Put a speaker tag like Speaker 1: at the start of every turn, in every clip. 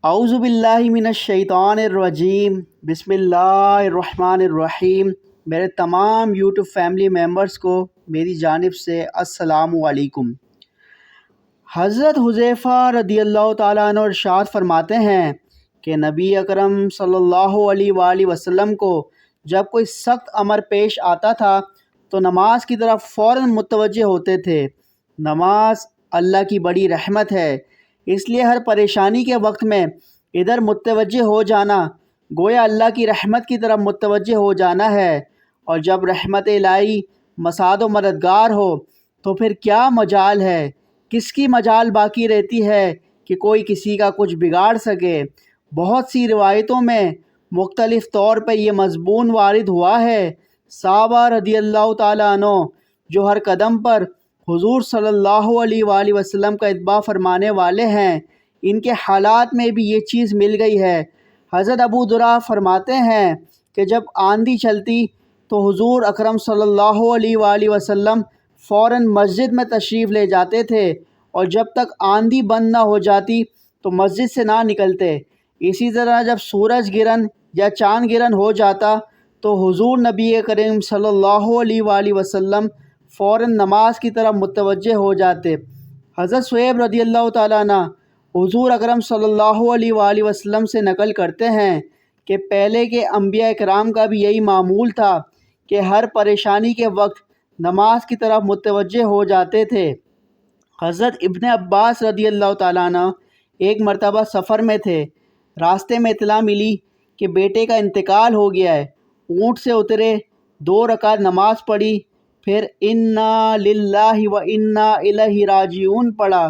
Speaker 1: اعوذ باللہ من الشیطان الرجیم، بسم اللہ الرحمن الرحیم۔ میرے تمام یوٹیوب فیملی ممبرز کو میری جانب سے السلام علیکم۔ حضرت حذیفہ رضی اللہ تعالیٰ عنہ ارشاد فرماتے ہیں کہ نبی اکرم صلی اللہ علیہ وآلہ وسلم کو جب کوئی سخت امر پیش آتا تھا تو نماز کی طرف فوراً متوجہ ہوتے تھے۔ نماز اللہ کی بڑی رحمت ہے، اس لیے ہر پریشانی کے وقت میں ادھر متوجہ ہو جانا گویا اللہ کی رحمت کی طرف متوجہ ہو جانا ہے، اور جب رحمت الہی مساعد و مددگار ہو تو پھر کیا مجال ہے، کس کی مجال باقی رہتی ہے کہ کوئی کسی کا کچھ بگاڑ سکے۔ بہت سی روایتوں میں مختلف طور پہ یہ مضمون وارد ہوا ہے۔ صحابہ رضی اللہ تعالیٰ عنہ جو ہر قدم پر حضور صلی اللہ علیہ وآلہ وسلم کا اتباع فرمانے والے ہیں، ان کے حالات میں بھی یہ چیز مل گئی ہے۔ حضرت ابو درا فرماتے ہیں کہ جب آندھی چلتی تو حضور اکرم صلی اللہ علیہ وآلہ وسلم فوراً مسجد میں تشریف لے جاتے تھے، اور جب تک آندھی بند نہ ہو جاتی تو مسجد سے نہ نکلتے۔ اسی طرح جب سورج گرہن یا چاند گرہن ہو جاتا تو حضور نبی کریم صلی اللہ علیہ وآلہ وسلم فوراً نماز کی طرف متوجہ ہو جاتے۔ حضرت صہیب رضی اللہ تعالیٰ عنہ حضور اکرم صلی اللہ علیہ وآلہ وسلم سے نقل کرتے ہیں کہ پہلے کے انبیاء کرام کا بھی یہی معمول تھا کہ ہر پریشانی کے وقت نماز کی طرف متوجہ ہو جاتے تھے۔ حضرت ابن عباس رضی اللہ تعالیٰ عنہ ایک مرتبہ سفر میں تھے، راستے میں اطلاع ملی کہ بیٹے کا انتقال ہو گیا ہے۔ اونٹ سے اترے، 2 رکعت نماز پڑھی، پھر انا للہ و انا الیہ راجعون پڑھا،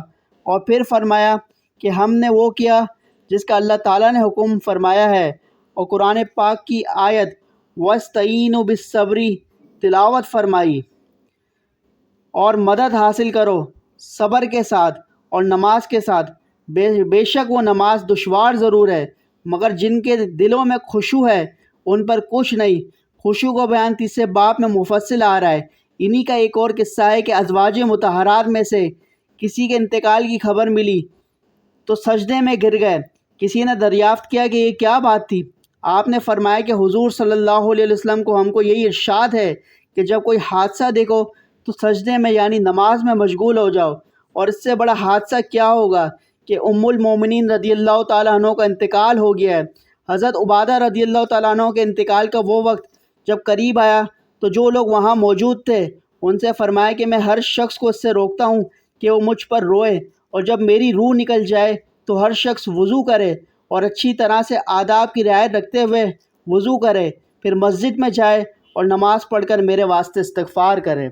Speaker 1: اور پھر فرمایا کہ ہم نے وہ کیا جس کا اللہ تعالیٰ نے حکم فرمایا ہے، اور قرآن پاک کی آیت وَاسْتَعِینُوا بِالصَّبْرِ تلاوت فرمائی، اور مدد حاصل کرو صبر کے ساتھ اور نماز کے ساتھ۔ بے شک وہ نماز دشوار ضرور ہے، مگر جن کے دلوں میں خشوع ہے ان پر کچھ نہیں۔ خشوع کو بیان تیسرے باب میں مفصل آ رہا ہے۔ انہی کا ایک اور قصہ ہے کہ ازواج مطہرات میں سے کسی کے انتقال کی خبر ملی تو سجدے میں گر گئے۔ کسی نے دریافت کیا کہ یہ کیا بات تھی؟ آپ نے فرمایا کہ حضور صلی اللہ علیہ وسلم کو ہم کو یہی ارشاد ہے کہ جب کوئی حادثہ دیکھو تو سجدے میں یعنی نماز میں مشغول ہو جاؤ، اور اس سے بڑا حادثہ کیا ہوگا کہ ام المومنین رضی اللہ تعالیٰ عنہ کا انتقال ہو گیا ہے۔ حضرت عبادہ رضی اللہ تعالیٰ عنہ کے انتقال کا وہ وقت جب قریب آیا تو جو لوگ وہاں موجود تھے ان سے فرمایا کہ میں ہر شخص کو اس سے روکتا ہوں کہ وہ مجھ پر روئے، اور جب میری روح نکل جائے تو ہر شخص وضو کرے اور اچھی طرح سے آداب کی رعایت رکھتے ہوئے وضو کرے، پھر مسجد میں جائے اور نماز پڑھ کر میرے واسطے استغفار کرے۔